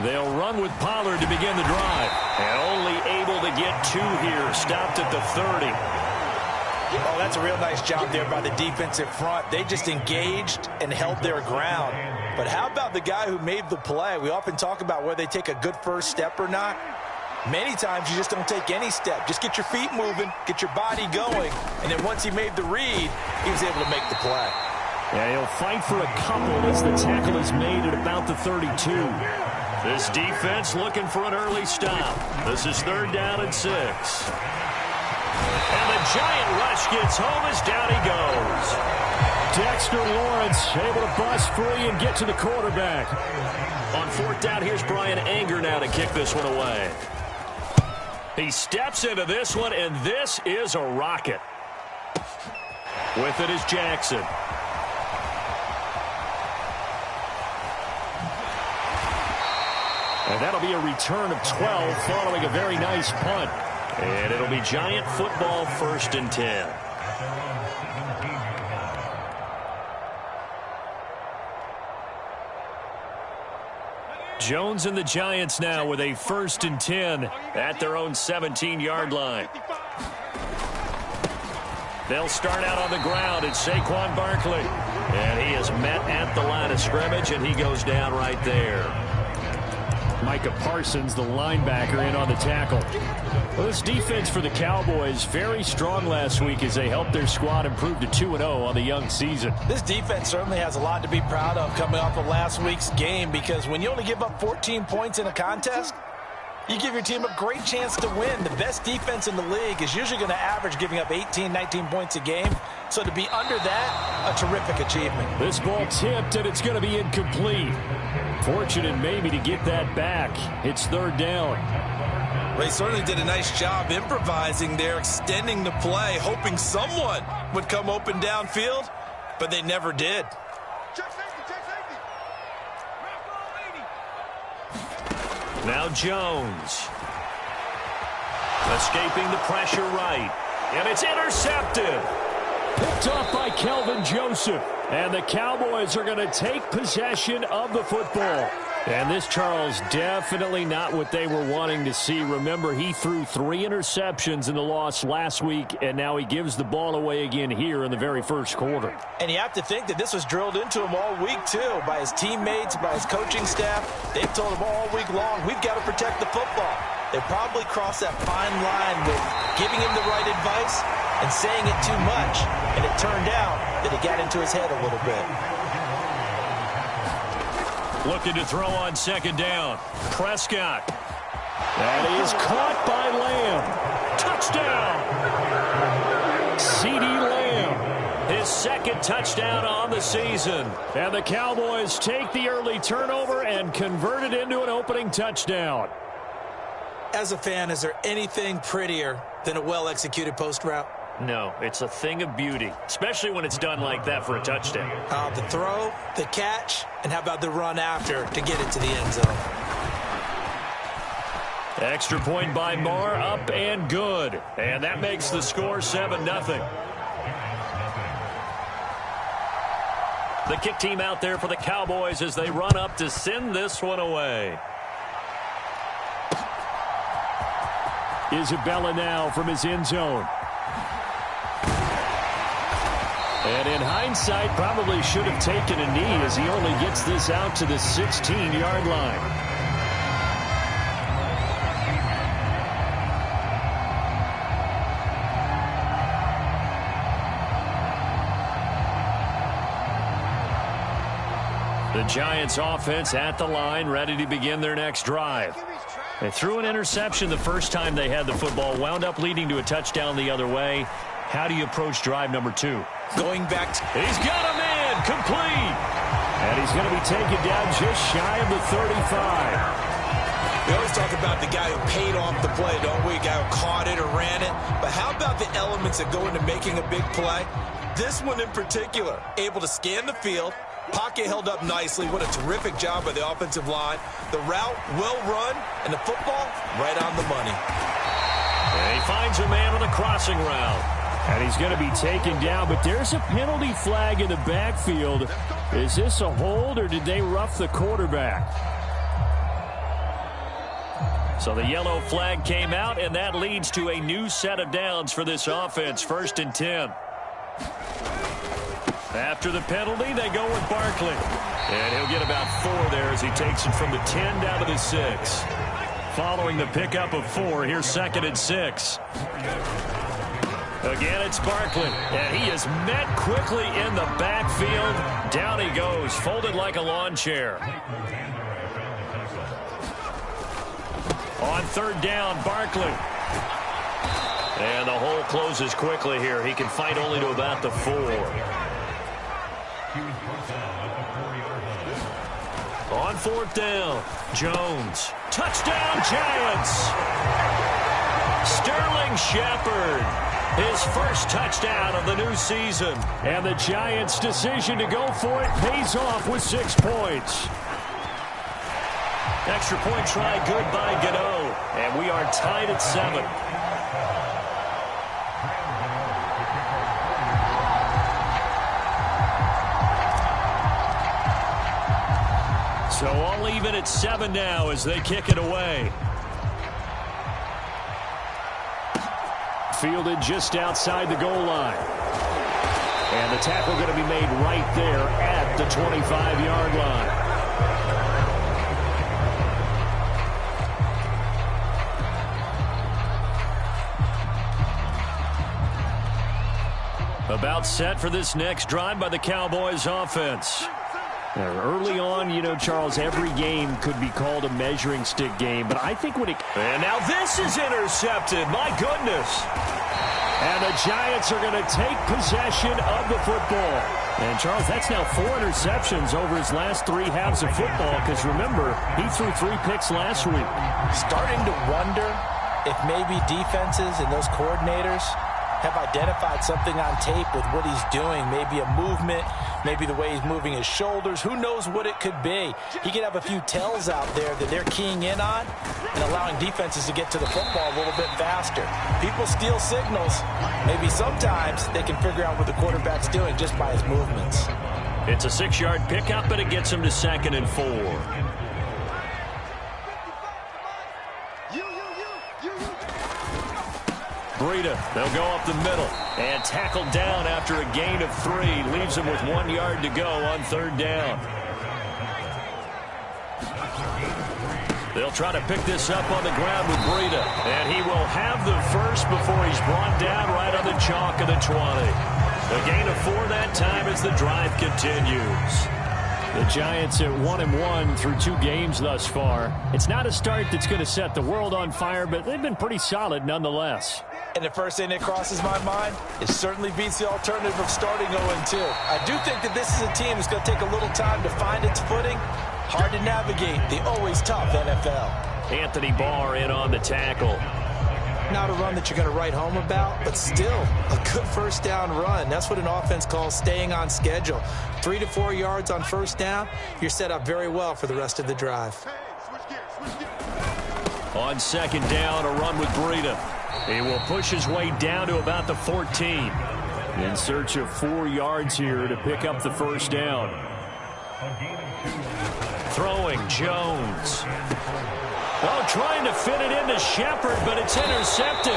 They'll run with Pollard to begin the drive. And only able to get 2 here. Stopped at the 30. Oh, that's a real nice job there by the defensive front. They just engaged and held their ground. But how about the guy who made the play? We often talk about whether they take a good first step or not. Many times you just don't take any step. Just get your feet moving, get your body going, and then once he made the read, he was able to make the play. Yeah, he'll fight for a couple as the tackle is made at about the 32. This defense looking for an early stop. This is 3rd down and 6. And the giant rush gets home as down he goes. Dexter Lawrence able to bust free and get to the quarterback. On 4th down, here's Brian Anger now to kick this one away. He steps into this one, and this is a rocket. With it is Jackson. And that'll be a return of 12 following a very nice punt. And it'll be Giant football, 1st and 10. Jones and the Giants now with a 1st and 10 at their own 17-yard line. They'll start out on the ground. It's Saquon Barkley. And he is met at the line of scrimmage, and he goes down right there. Micah Parsons, the linebacker, in on the tackle. Well, this defense for the Cowboys, very strong last week as they helped their squad improve to 2-0 on the young season. This defense certainly has a lot to be proud of coming off of last week's game, because when you only give up 14 points in a contest, you give your team a great chance to win. The best defense in the league is usually going to average giving up 18, 19 points a game. So to be under that, a terrific achievement. This ball tipped, and it's going to be incomplete. Fortunate maybe to get that back. It's 3rd down. Well, he certainly did a nice job improvising there, extending the play, hoping someone would come open downfield, but they never did. Now Jones. Escaping the pressure right. And it's intercepted. Picked off by Kelvin Joseph. And the Cowboys are going to take possession of the football. And this, Charles, definitely not what they were wanting to see. Remember, he threw 3 interceptions in the loss last week, and now he gives the ball away again here in the very first quarter. And you have to think that this was drilled into him all week, too, by his teammates, by his coaching staff. They've told him all week long, we've got to protect the football. They probably crossed that fine line with giving him the right advice and saying it too much, and it turned out that it got into his head a little bit. Looking to throw on 2nd down. Prescott. That is caught by Lamb. Touchdown. CeeDee Lamb. His 2nd touchdown on the season. And the Cowboys take the early turnover and convert it into an opening touchdown. As a fan, is there anything prettier than a well-executed post route? No, it's a thing of beauty, especially when it's done like that for a touchdown. The throw, the catch, and how about the run after to get it to the end zone? Extra point by Moore, up and good. And that makes the score 7-0. The kick team out there for the Cowboys as they run up to send this one away. Isabella now from his end zone. And in hindsight, probably should have taken a knee as he only gets this out to the 16-yard line. The Giants offense at the line, ready to begin their next drive. They threw an interception the first time they had the football, wound up leading to a touchdown the other way. How do you approach drive number 2? Going back to... He's got a man, complete. And he's going to be taken down just shy of the 35. We always talk about the guy who paid off the play, don't we? A guy who caught it or ran it. But how about the elements that go into making a big play? This one in particular, able to scan the field. Pocket held up nicely. What a terrific job by the offensive line. The route well run, and the football right on the money. And he finds a man on the crossing route. And he's going to be taken down, but there's a penalty flag in the backfield. Is this a hold, or did they rough the quarterback? So the yellow flag came out, and that leads to a new set of downs for this offense. 1st and 10. After the penalty, they go with Barkley. And he'll get about 4 there as he takes it from the 10 down to the 6. Following the pickup of 4, here's 2nd and 6. Again, it's Barkley, and he is met quickly in the backfield. Down he goes, folded like a lawn chair. On 3rd down, Barkley. And the hole closes quickly here. He can fight only to about the 4. On 4th down, Jones. Touchdown, Giants! Sterling Shepard, his first touchdown of the new season. And the Giants' decision to go for it pays off with 6 points. Extra point try good by Gano. And we are tied at 7. So all even at 7 now as they kick it away. Fielded just outside the goal line. And the tackle going to be made right there at the 25-yard line. About set for this next drive by the Cowboys offense. Early on, you know, Charles, every game could be called a measuring stick game, but I think when it... And now this is intercepted. My goodness. And the Giants are going to take possession of the football. And, Charles, that's now 4 interceptions over his last 3 halves of football, because, remember, he threw 3 picks last week. Starting to wonder if maybe defenses and those coordinators have identified something on tape with what he's doing. Maybe a movement, maybe the way he's moving his shoulders. Who knows what it could be? He could have a few tells out there that they're keying in on and allowing defenses to get to the football a little bit faster. People steal signals. Maybe sometimes they can figure out what the quarterback's doing just by his movements. It's a 6-yard pickup, and it gets him to 2nd and 4. Breida, they'll go up the middle and tackled down after a gain of 3. Leaves him with 1 yard to go on 3rd down. They'll try to pick this up on the ground with Breida. And he will have the first before he's brought down right on the chalk of the 20. A gain of 4 that time as the drive continues. The Giants at 1-1 through 2 games thus far. It's not a start that's going to set the world on fire, but they've been pretty solid nonetheless. And the first thing that crosses my mind, it certainly beats the alternative of starting 0-2. I do think that this is a team that's going to take a little time to find its footing. Hard to navigate the always tough NFL. Anthony Barr in on the tackle. Not a run that you're going to write home about, but still a good first down run. That's what an offense calls staying on schedule. 3 to 4 yards on first down, you're set up very well for the rest of the drive. On 2nd down, a run with Breida. He will push his way down to about the 14. In search of 4 yards here to pick up the first down. Throwing, Jones. Oh, trying to fit it into Shepard, but it's intercepted.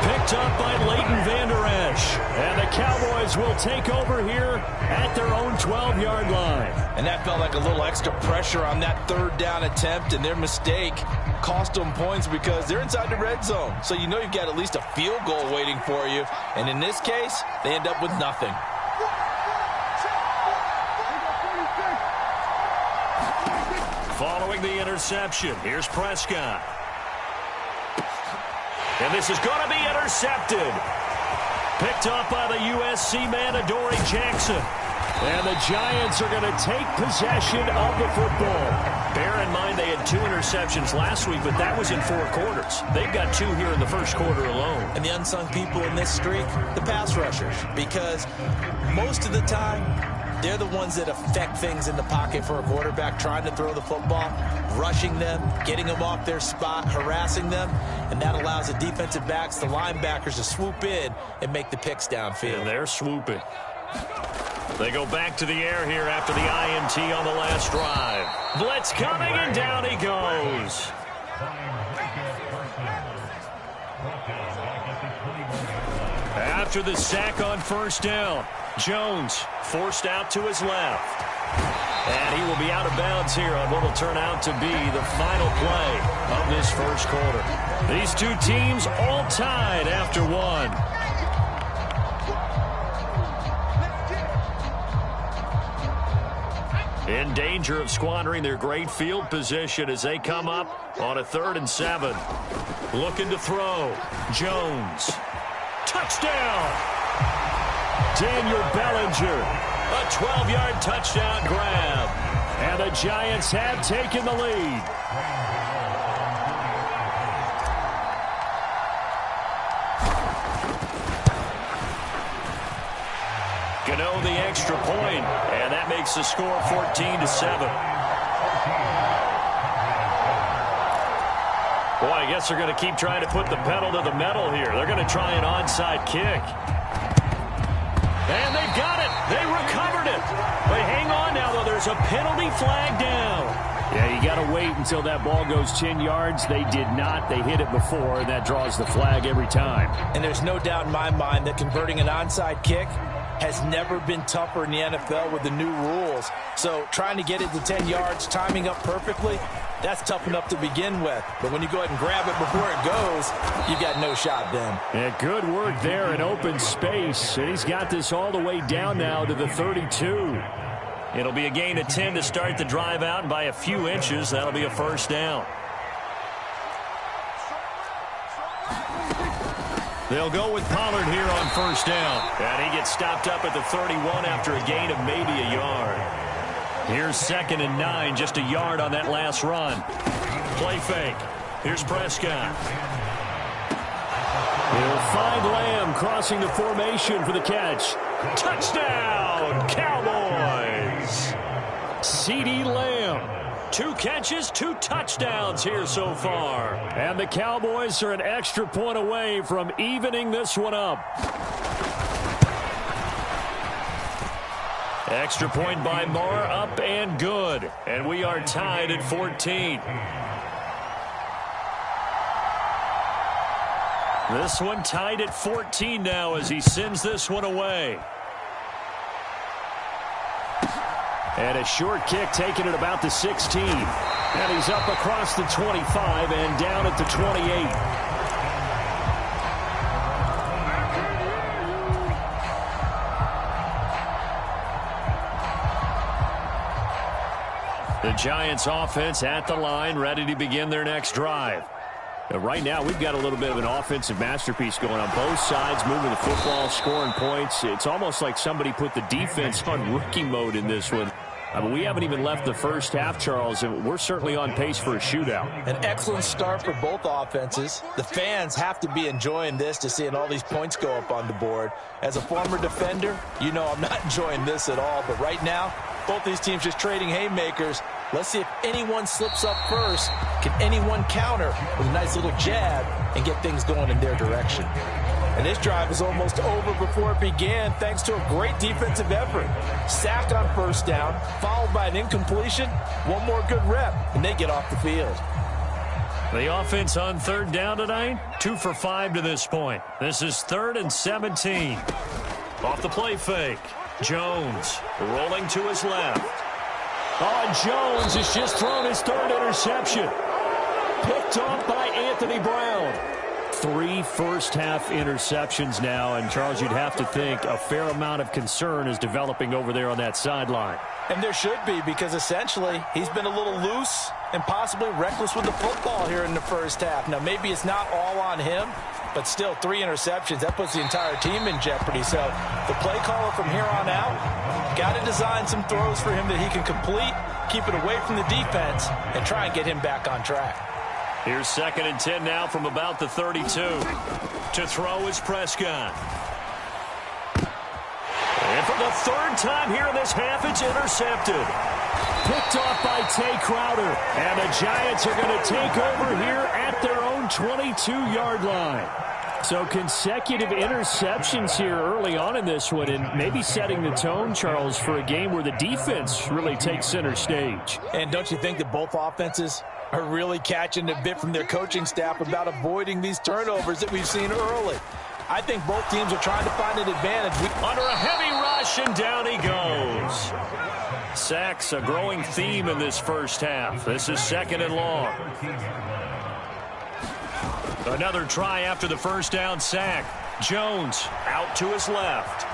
Picked up by Leighton Vander Esch. And the Cowboys will take over here at their own 12-yard line. And that felt like a little extra pressure on that 3rd down attempt, and their mistake cost them points because they're inside the red zone. So you know you've got at least a field goal waiting for you. And in this case, they end up with nothing. Following the interception, here's Prescott. And this is going to be intercepted. Picked up by the USC man, Adoree Jackson. And the Giants are going to take possession of the football. Bear in mind they had 2 interceptions last week, but that was in 4 quarters. They've got 2 here in the first quarter alone. And the unsung people in this streak, the pass rushers, because most of the time, they're the ones that affect things in the pocket for a quarterback, trying to throw the football, rushing them, getting them off their spot, harassing them, and that allows the defensive backs, the linebackers, to swoop in and make the picks downfield. And they're swooping. They go back to the air here after the INT on the last drive. Blitz coming, and down he goes. after the sack on first down. Jones forced out to his left. And he will be out of bounds here on what will turn out to be the final play of this first quarter. These two teams all tied after one. In danger of squandering their great field position as they come up on a 3rd and 7. Looking to throw. Jones. Touchdown! Daniel Bellinger. A 12-yard touchdown grab. And the Giants have taken the lead. Gano the extra point, and that makes the score 14-7. Boy, I guess they're going to keep trying to put the pedal to the metal here. They're going to try an onside kick. And they've got it. They recovered it. But hang on now, though. There's a penalty flag down. Yeah, you got to wait until that ball goes 10 yards. They did not. They hit it before, and that draws the flag every time. And there's no doubt in my mind that converting an onside kick has never been tougher in the NFL with the new rules. So trying to get it to 10 yards, timing up perfectly, that's tough enough to begin with. But when you go ahead and grab it before it goes, you got no shot then. Yeah, good work there in open space. And he's got this all the way down now to the 32. It'll be a gain of 10 to start the drive out, and by a few inches, that'll be a first down. They'll go with Pollard here on first down. And he gets stopped up at the 31 after a gain of maybe a yard. Here's 2nd and 9, just a yard on that last run. Play fake. Here's Prescott. He'll find Lamb crossing the formation for the catch. Touchdown, Cowboys! CeeDee Lamb. 2 catches, 2 touchdowns here so far. And the Cowboys are an extra point away from evening this one up. Extra point by Moore, up and good. And we are tied at 14. This one tied at 14 now as he sends this one away. And a short kick taken at about the 16. And he's up across the 25 and down at the 28. The Giants offense at the line, ready to begin their next drive. Right now, we've got a little bit of an offensive masterpiece going on both sides, moving the football, scoring points. It's almost like somebody put the defense on rookie mode in this one. I mean, we haven't even left the first half, Charles, and we're certainly on pace for a shootout. An excellent start for both offenses. The fans have to be enjoying this to seeing all these points go up on the board. As a former defender, you know I'm not enjoying this at all. But right now, both these teams just trading haymakers. Let's see if anyone slips up first. Can anyone counter with a nice little jab and get things going in their direction? And this drive is almost over before it began thanks to a great defensive effort. Sack on first down, followed by an incompletion. One more good rep, and they get off the field. The offense on 3rd down tonight, 2 for 5 to this point. This is 3rd and 17. Off the play fake. Jones rolling to his left. Oh, and Jones has just thrown his 3rd interception. Picked off by Anthony Brown. 3 first-half interceptions now, and Charles, you'd have to think a fair amount of concern is developing over there on that sideline. And there should be, because essentially he's been a little loose and possibly reckless with the football here in the first half. Now, maybe it's not all on him, but still 3 interceptions. That puts the entire team in jeopardy. So the play caller from here on out got to design some throws for him that he can complete, keep it away from the defense, and try and get him back on track. Here's 2nd and 10 now from about the 32. To throw is Prescott. And for the 3rd time here in this half, it's intercepted. Picked off by Tay Crowder. And the Giants are going to take over here at their own 22-yard line. So consecutive interceptions here early on in this one, and maybe setting the tone, Charles, for a game where the defense really takes center stage. And don't you think that both offenses are really catching a bit from their coaching staff about avoiding these turnovers that we've seen early? I think both teams are trying to find an advantage. Under a heavy rush, and down he goes. Sacks, a growing theme in this first half. This is 2nd and long. Another try after the first down sack. Jones out to his left.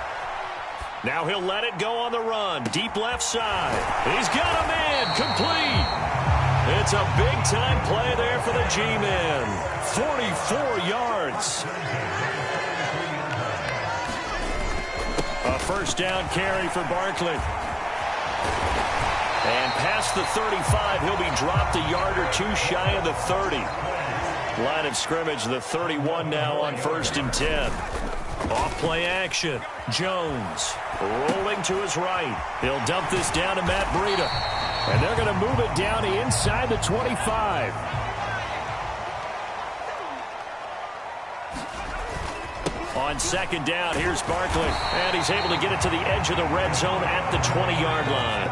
Now he'll let it go on the run. Deep left side. He's got a man. Complete. It's a big-time play there for the G-men. 44 yards. A first down carry for Barkley. And past the 35, he'll be dropped a yard or two shy of the 30. Line of scrimmage, the 31 now on 1st and 10. Off play action. Jones rolling to his right. He'll dump this down to Matt Breida. And they're going to move it down to inside the 25. On 2nd down, here's Barkley. And he's able to get it to the edge of the red zone at the 20-yard line.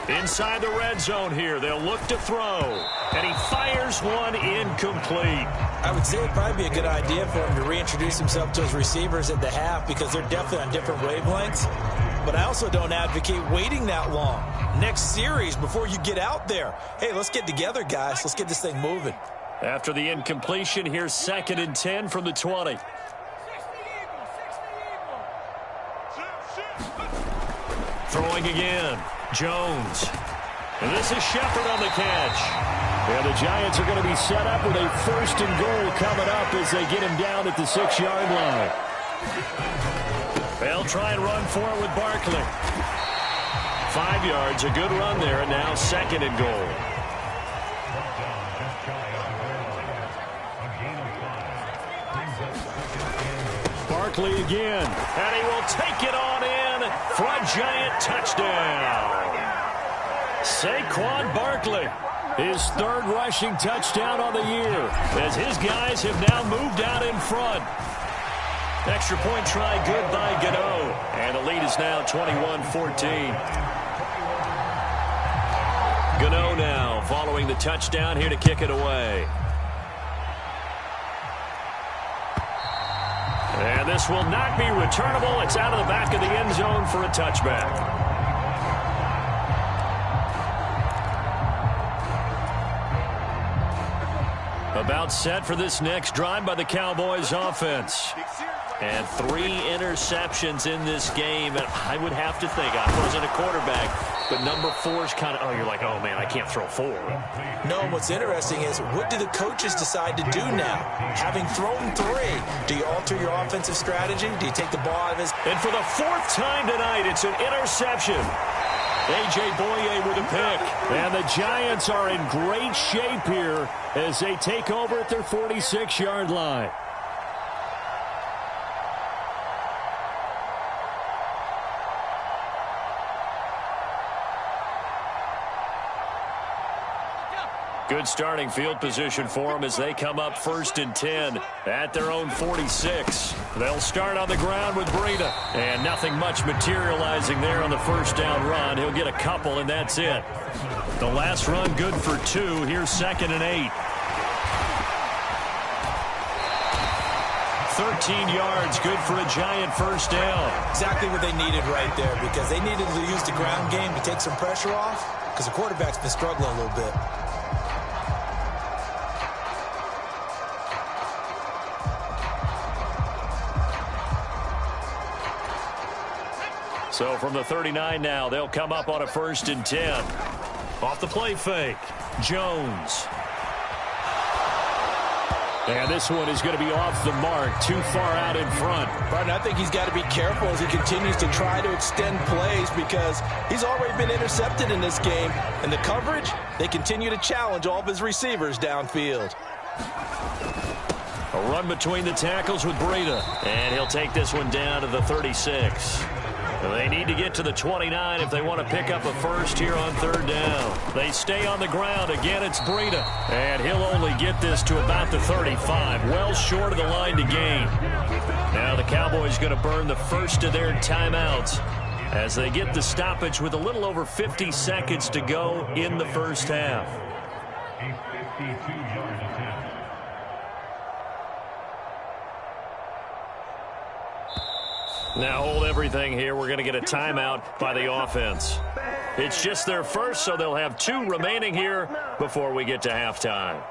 Inside the red zone here, they'll look to throw. And he fires one incomplete. I would say it'd probably be a good idea for him to reintroduce himself to his receivers at the half because they're definitely on different wavelengths. But I also don't advocate waiting that long. Next series before you get out there. Hey, let's get together, guys. Let's get this thing moving. After the incompletion, here's 2nd and 10 from the 20. Throwing again. Jones. And this is Shepard on the catch. And the Giants are going to be set up with a 1st and goal coming up as they get him down at the 6-yard line. They'll try and run for it with Barkley. 5 yards, a good run there, and now 2nd and goal. Barkley again, and he will take it on in for a Giant touchdown. Saquon Barkley, his 3rd rushing touchdown on the year, as his guys have now moved out in front. Extra point try good by Gano, and the lead is now 21-14. Gano now following the touchdown here to kick it away. And this will not be returnable. It's out of the back of the end zone for a touchback. About set for this next drive by the Cowboys offense. And 3 interceptions in this game. And I would have to think, I wasn't a quarterback, but number 4 is kind of, oh, you're like, oh, man, I can't throw 4. No, and what's interesting is, what do the coaches decide to do now? Having thrown 3, do you alter your offensive strategy? Do you take the ball out of his? And for the 4th time tonight, it's an interception. A.J. Boye with a pick. And the Giants are in great shape here as they take over at their 46-yard line. Good starting field position for them as they come up 1st and 10 at their own 46. They'll start on the ground with Breida. And nothing much materializing there on the 1st down run. He'll get a couple, and that's it. The last run good for 2. Here's 2nd and 8. 13 yards, good for a Giant 1st down. Exactly what they needed right there, because they needed to use the ground game to take some pressure off, because the quarterback's been struggling a little bit. So from the 39 now, they'll come up on a 1st and 10. Off the play fake, Jones. And this one is going to be off the mark, too far out in front. Pardon, I think he's got to be careful as he continues to try to extend plays because he's already been intercepted in this game. And the coverage, they continue to challenge all of his receivers downfield. A run between the tackles with Breida. And he'll take this one down to the 36. They need to get to the 29 if they want to pick up a 1st here on 3rd down. They stay on the ground. Again, it's Breida. And he'll only get this to about the 35. Well short of the line to gain. Now the Cowboys going to burn the first of their timeouts as they get the stoppage with a little over 50 seconds to go in the 1st half. 62-yard attempt. Now hold everything here. We're going to get a timeout by the offense. It's just their first, so they'll have 2 remaining here before we get to halftime.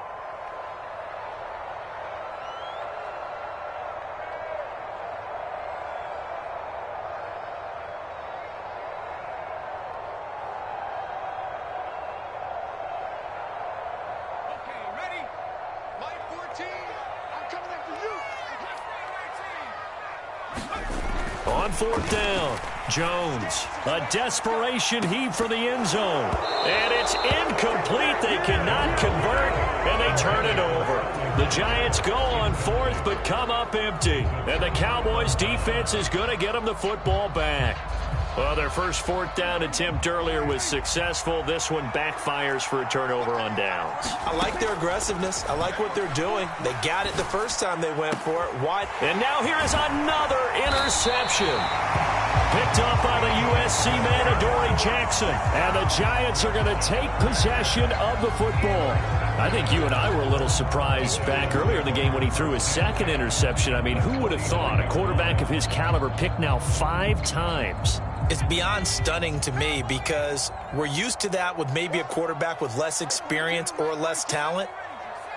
On 4th down, Jones. A desperation heave for the end zone. And it's incomplete. They cannot convert, and they turn it over. The Giants go on 4th, but come up empty. And the Cowboys' defense is going to get them the football back. Well, their first 4th down attempt earlier was successful. This one backfires for a turnover on downs. I like their aggressiveness. I like what they're doing. They got it the first time they went for it. Wide. And now here is another interception. Picked up by the USC man, Adoree Jackson. And the Giants are going to take possession of the football. I think you and I were a little surprised back earlier in the game when he threw his second interception. I mean, who would have thought a quarterback of his caliber picked now 5 times? It's beyond stunning to me because we're used to that with maybe a quarterback with less experience or less talent.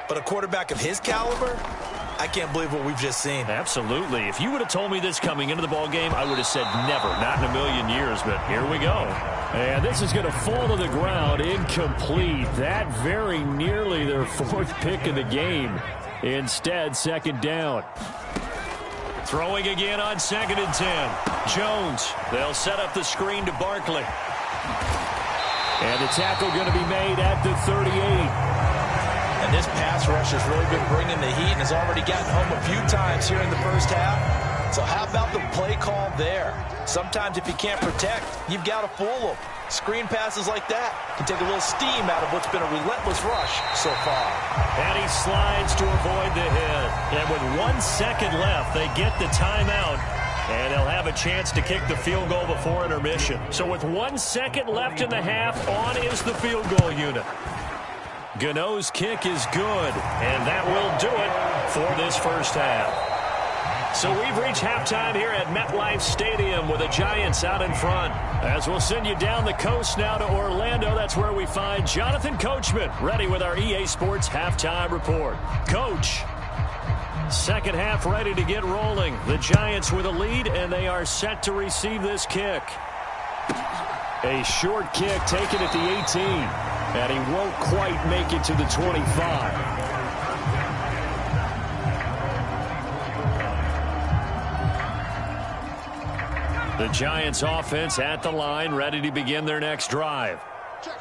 But a quarterback of his caliber, I can't believe what we've just seen. Absolutely. If you would have told me this coming into the ball game, I would have said never, not in a million years. But here we go. And this is going to fall to the ground, incomplete. That very nearly their 4th pick of the game. Instead, 2nd down. Throwing again on 2nd and 10. Jones. They'll set up the screen to Barkley. And the tackle going to be made at the 38. And this pass rush has really been bringing the heat and has already gotten home a few times here in the first half. So how about the play call there? Sometimes if you can't protect, you've got to fool them. Screen passes like that can take a little steam out of what's been a relentless rush so far. And he slides to avoid the hit. And with 1 second left, they get the timeout. And they'll have a chance to kick the field goal before intermission. So with 1 second left in the half, on is the field goal unit. Gano's kick is good, and that will do it for this first half. So we've reached halftime here at MetLife Stadium with the Giants out in front. As we'll send you down the coast now to Orlando, that's where we find Jonathan Coachman ready with our EA Sports Halftime Report. Coach, second half ready to get rolling. The Giants with a lead, and they are set to receive this kick. A short kick taken at the 18, and he won't quite make it to the 25. The Giants offense at the line, ready to begin their next drive.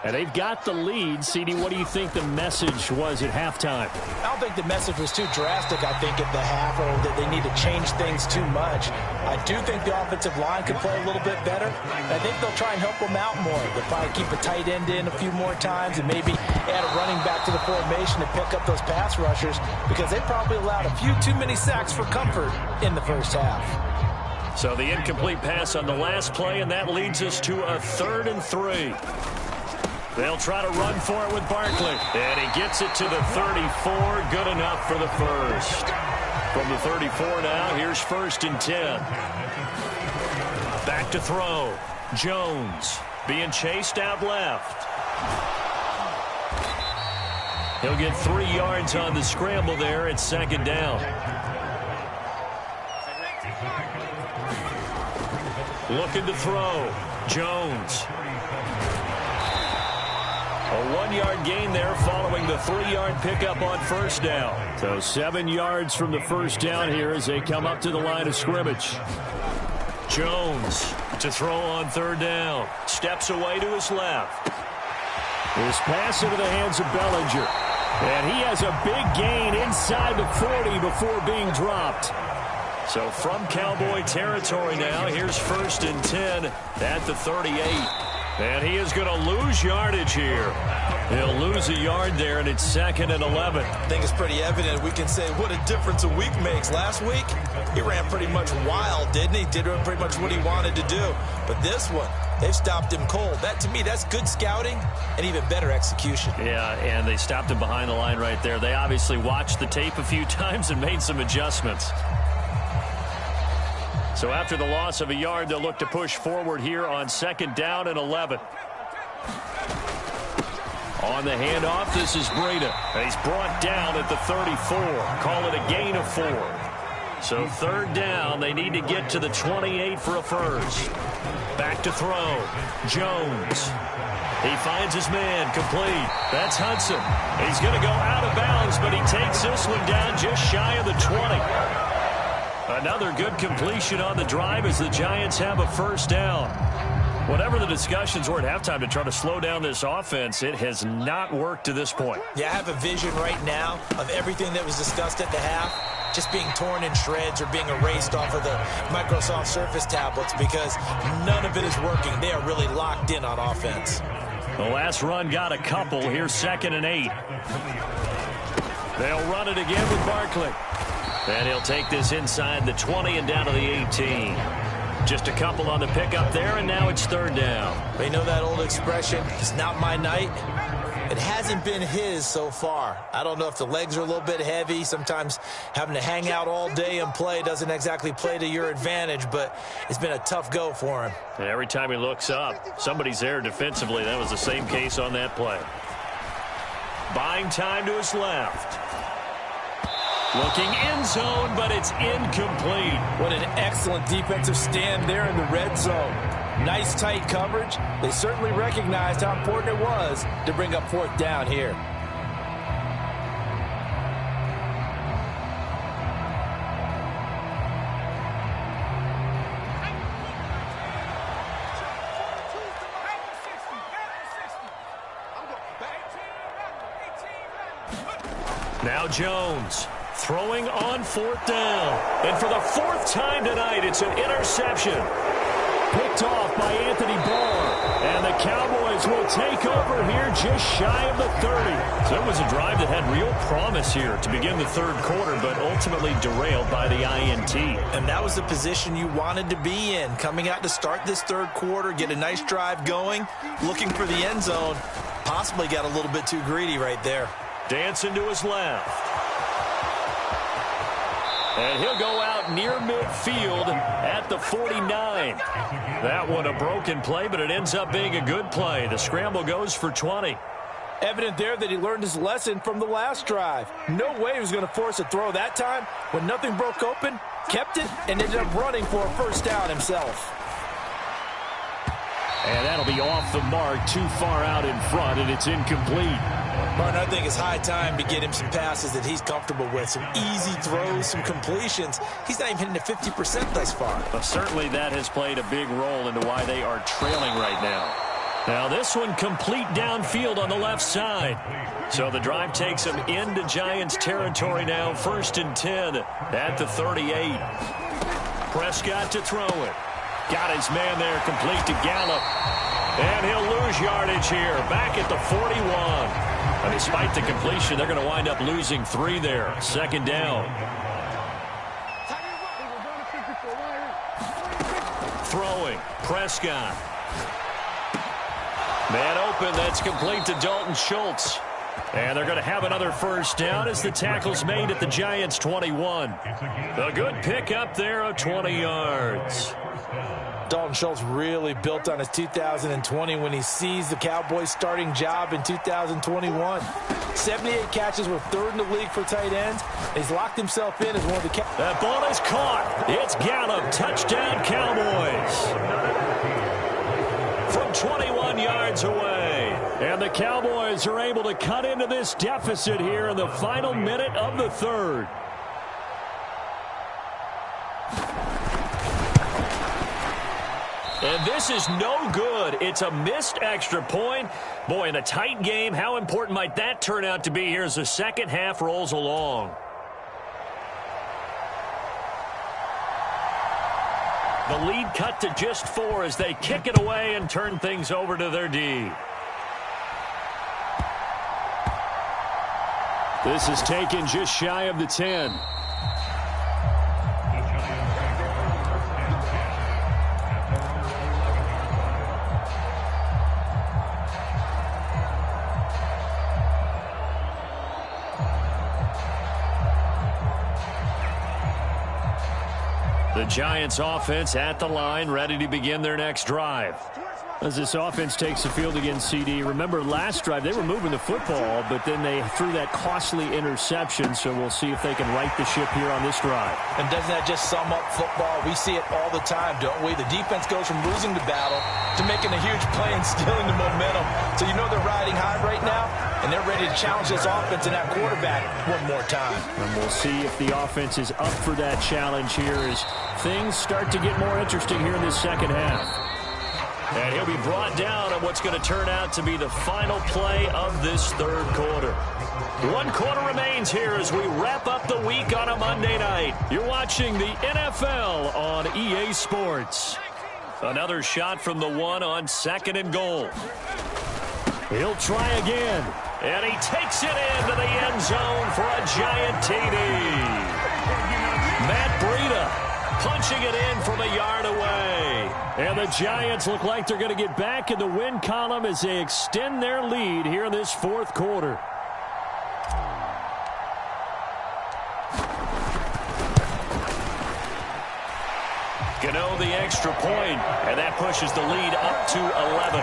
And they've got the lead. CD, what do you think the message was at halftime? I don't think the message was too drastic, I think, at the half, or that they need to change things too much. I do think the offensive line could play a little bit better. I think they'll try and help them out more. They'll probably keep a tight end in a few more times and maybe add a running back to the formation to pick up those pass rushers, because they probably allowed a few too many sacks for comfort in the first half. So the incomplete pass on the last play, and that leads us to a 3rd and 3. They'll try to run for it with Barkley. And he gets it to the 34. Good enough for the first. From the 34 now, here's 1st and 10. Back to throw. Jones being chased out left. He'll get 3 yards on the scramble there. It's 2nd down. Looking to throw. Jones. A 1-yard gain there following the 3-yard pickup on 1st down. So 7 yards from the 1st down here as they come up to the line of scrimmage. Jones to throw on 3rd down. Steps away to his left. This pass into the hands of Bellinger. And he has a big gain inside the 40 before being dropped. So from Cowboy territory now, here's 1st and 10 at the 38. And he is going to lose yardage here. He'll lose a yard there, and it's 2nd and 11. I think it's pretty evident. We can say what a difference a week makes. Last week, he ran pretty much wild, didn't he? Did pretty much what he wanted to do. But this one, They've stopped him cold. That, to me, that's good scouting and even better execution. Yeah, and they stopped him behind the line right there. They obviously watched the tape a few times and made some adjustments. So after the loss of a yard, they'll look to push forward here on 2nd down and 11. On the handoff, this is Breida. He's brought down at the 34. Call it a gain of 4. So 3rd down, they need to get to the 28 for a first. Back to throw. Jones. He finds his man, complete. That's Hudson. He's going to go out of bounds, but he takes this one down just shy of the 20. Another good completion on the drive as the Giants have a first down. Whatever the discussions were at halftime to try to slow down this offense, it has not worked to this point. Yeah, I have a vision right now of everything that was discussed at the half just being torn in shreds or being erased off of the Microsoft Surface tablets because none of it is working. They are really locked in on offense. The last run got a couple. Here's 2nd and 8. They'll run it again with Barkley. And he'll take this inside the 20 and down to the 18. Just a couple on the pickup there, and now it's 3rd down. They know that old expression, it's not my night. It hasn't been his so far. I don't know if the legs are a little bit heavy. Sometimes having to hang out all day and play doesn't exactly play to your advantage, but it's been a tough go for him. And every time he looks up, somebody's there defensively. That was the same case on that play. Buying time to his left. Looking end zone, but it's incomplete. What an excellent defensive stand there in the red zone. Nice tight coverage. They certainly recognized how important it was to bring up 4th down here. Now Jones. Throwing on 4th down. And for the 4th time tonight, it's an interception. Picked off by Anthony Barr. And the Cowboys will take over here just shy of the 30. So it was a drive that had real promise here to begin the 3rd quarter, but ultimately derailed by the INT. And that was the position you wanted to be in. Coming out to start this 3rd quarter, get a nice drive going, looking for the end zone. Possibly got a little bit too greedy right there. Dancing to his left. And he'll go out near midfield at the 49. That one a broken play, but it ends up being a good play. The scramble goes for 20. Evident there that he learned his lesson from the last drive. No way he was going to force a throw that time. When nothing broke open, kept it, and ended up running for a first down himself. And that'll be off the mark, too far out in front, and it's incomplete. Martin, I think it's high time to get him some passes that he's comfortable with. Some easy throws, some completions. He's not even hitting the 50% thus far. Well, certainly that has played a big role into why they are trailing right now. Now this one complete downfield on the left side. So the drive takes him into Giants territory now. 1st and 10 at the 38. Prescott to throw it. Got his man there, complete to Gallup. And he'll lose yardage here, back at the 41. And despite the completion, they're going to wind up losing 3 there. 2nd down. Throwing, Prescott. Man open, that's complete to Dalton Schultz. And they're going to have another first down as the tackle's made at the Giants' 21. A good pick up there of 20 yards. Dalton Schultz really built on his 2020 when he seized the Cowboys' starting job in 2021. 78 catches were 3rd in the league for tight ends. He's locked himself in as one of the... That ball is caught. It's Gallup. Touchdown, Cowboys. From 21 yards away. And the Cowboys are able to cut into this deficit here in the final minute of the 3rd. And this is no good. It's a missed extra point. Boy, in a tight game, how important might that turn out to be here as the second half rolls along? The lead cut to just 4 as they kick it away and turn things over to their D. This is taken just shy of the 10. The Giants offense at the line, ready to begin their next drive. As this offense takes the field against CD, remember last drive they were moving the football, but then they threw that costly interception, so we'll see if they can right the ship here on this drive. And doesn't that just sum up football? We see it all the time, don't we? The defense goes from losing the battle to making a huge play and stealing the momentum. So you know they're riding high right now, and they're ready to challenge this offense and that quarterback one more time. And we'll see if the offense is up for that challenge here as things start to get more interesting here in this second half. And he'll be brought down on what's going to turn out to be the final play of this third quarter. 1 quarter remains here as we wrap up the week on a Monday night. You're watching the NFL on EA Sports. Another shot from the 1 on 2nd and goal. He'll try again. And he takes it into the end zone for a giant TD. Matt Breida punching it in from a yard away. And the Giants look like they're going to get back in the win column as they extend their lead here in this fourth quarter. Gano the extra point, and that pushes the lead up to 11.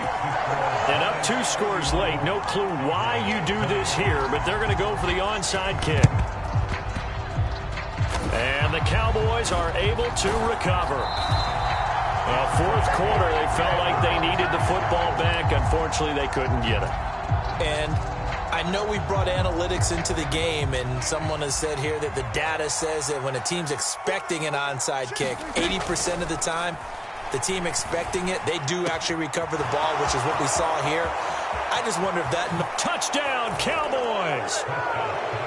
And up 2 scores late. No clue why you do this here, but they're going to go for the onside kick. And the Cowboys are able to recover. Fourth quarter, they felt like they needed the football back. Unfortunately, they couldn't get it. And I know we brought analytics into the game, and someone has said here that the data says that when a team's expecting an onside kick, 80% of the time, the team expecting it, they do actually recover the ball, which is what we saw here. I just wonder if that... Touchdown, Cowboys!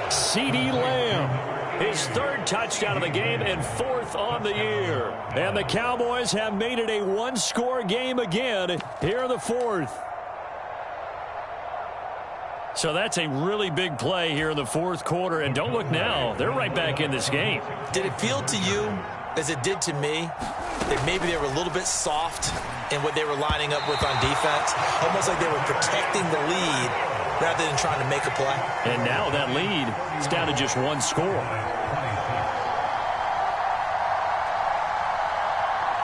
CeeDee Lamb. His 3rd touchdown of the game and 4th on the year. And the Cowboys have made it a 1-score game again here in the 4th. So that's a really big play here in the 4th quarter. And don't look now, they're right back in this game. Did it feel to you, as it did to me, that maybe they were a little bit soft in what they were lining up with on defense? Almost like they were protecting the lead rather than trying to make a play. And now that lead is down to just 1 score.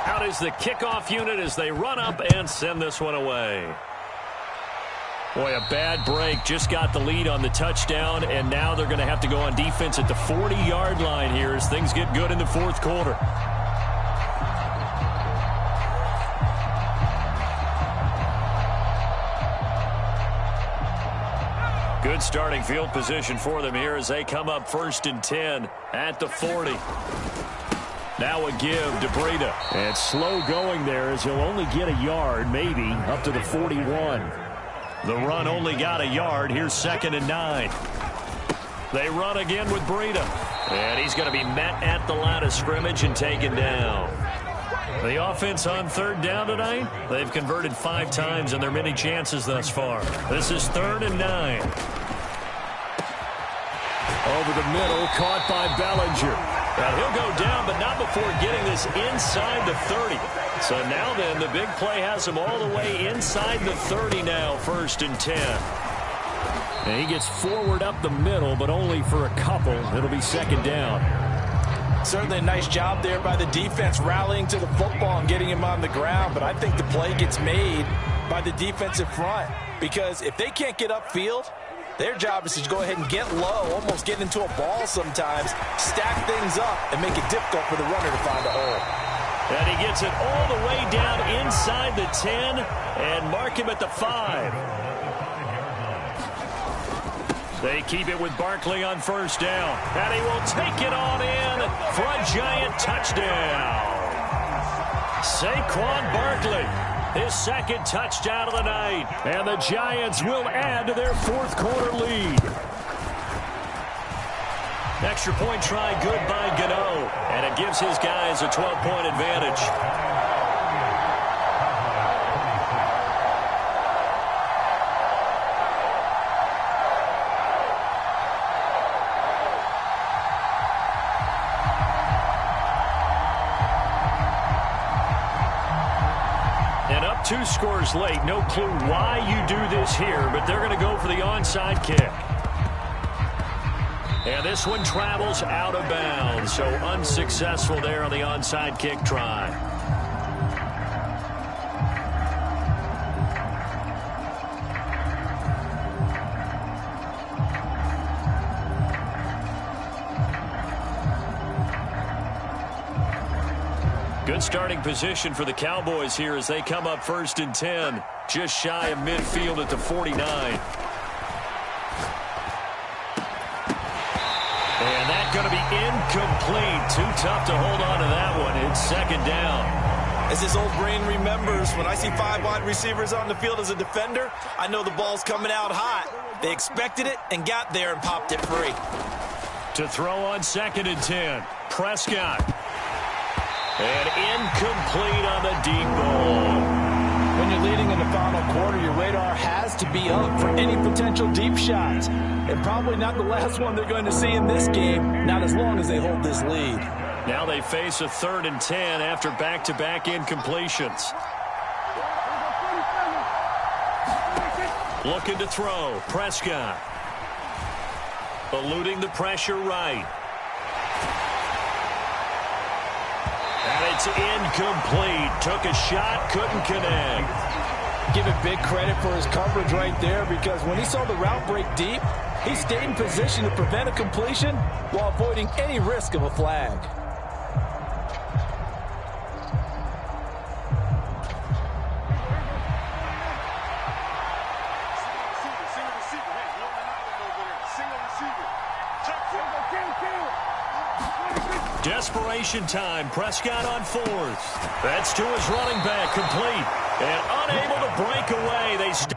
Out is the kickoff unit as they run up and send this one away. Boy, a bad break. Just got the lead on the touchdown, and now they're going to have to go on defense at the 40-yard line here as things get good in the 4th quarter. Good starting field position for them here as they come up 1st and 10 at the 40. Now a give to Breida. And slow going there as he'll only get a yard, maybe, up to the 41. The run only got a yard. Here's 2nd and 9. They run again with Breida. And he's going to be met at the line of scrimmage and taken down. The offense on 3rd down tonight, they've converted 5 times in their many chances thus far. This is 3rd and 9. Over the middle, caught by Bellinger. And he'll go down, but not before getting this inside the 30. So now then, the big play has him all the way inside the 30 now, 1st and 10. And he gets forward up the middle, but only for a couple. It'll be 2nd down. Certainly a nice job there by the defense rallying to the football and getting him on the ground, but I think the play gets made by the defensive front because if they can't get upfield, their job is to go ahead and get low, almost get into a ball sometimes, stack things up, and make it difficult for the runner to find a hole. And he gets it all the way down inside the 10 and mark him at the 5. They keep it with Barkley on 1st down. And he will take it on in for a giant touchdown. Saquon Barkley, his 2nd touchdown of the night. And the Giants will add to their 4th quarter lead. Extra point try good by Gano. And it gives his guys a 12-point advantage. And up 2 scores late. No clue why you do this here, but they're going to go for the onside kick. And this one travels out of bounds, so unsuccessful there on the onside kick try. Good starting position for the Cowboys here as they come up 1st and 10, just shy of midfield at the 49. And that's going to be incomplete. Too tough to hold on to that one. It's 2nd down. As his old brain remembers, when I see 5 wide receivers on the field as a defender, I know the ball's coming out hot. They expected it and got there and popped it free. To throw on 2nd and 10, Prescott. And incomplete on the deep ball. When you're leading in the final quarter, your radar has to be up for any potential deep shots. And probably not the last one they're going to see in this game, not as long as they hold this lead. Now they face a 3rd and 10 after back-to-back incompletions. Looking to throw, Prescott. Eluding the pressure right. And it's incomplete. Took a shot, couldn't connect. Give it big credit for his coverage right there, because when he saw the route break deep, he stayed in position to prevent a completion while avoiding any risk of a flag. Desperation time. Prescott on 4th. That's to his running back, complete. And unable to break away. They stop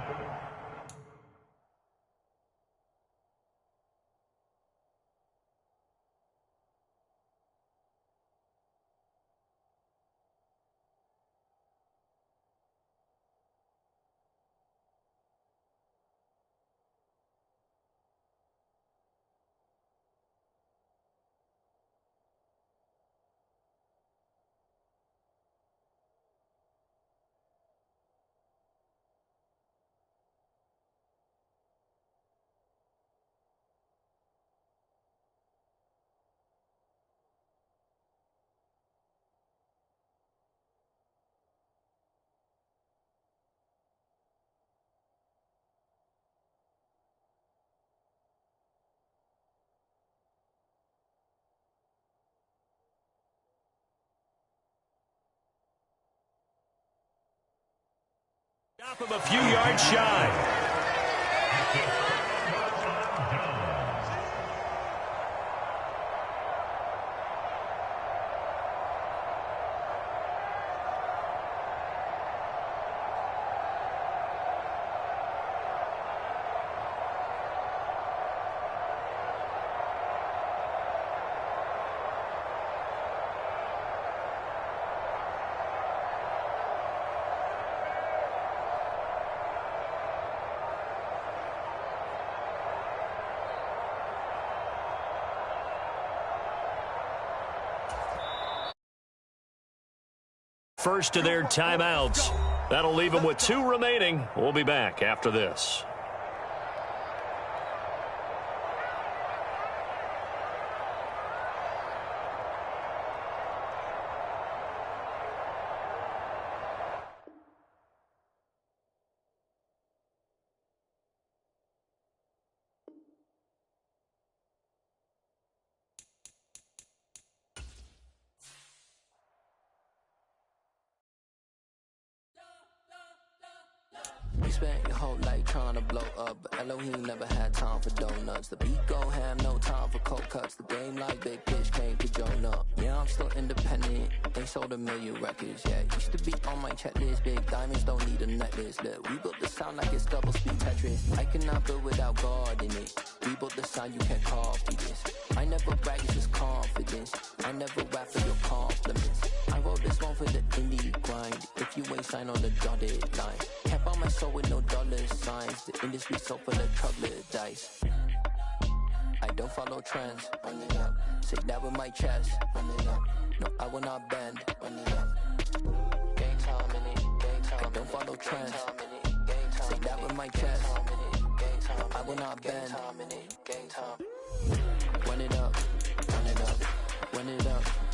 him a few yards shy. First of their timeouts. That'll leave them with 2 remaining. We'll be back after this. You spent your whole life trying to blow up, but Elohim never had time for donuts. The beat go ham, no time for cold cuts. The game like big bitch came to join up. Yeah, I'm still independent. They sold 1 million records. Yeah, used to be on my checklist. Big diamonds don't need a necklace. Look, we built the sound like it's double speed Tetris. I cannot build without God in it. We built the sound, you can't copy this. I never brag, it's just confidence. I never rap for your compliments. I wrote this one for the indie grind. If you ain't signed on the dotted line, can't buy my soul with no dollar signs. The industry so full of troglodytes. I don't follow trends. Say that with my chest. No, I will not bend. Game time in it. I don't follow trends. Say that with my chest. No, I will not bend. run it up, run it up, run it up.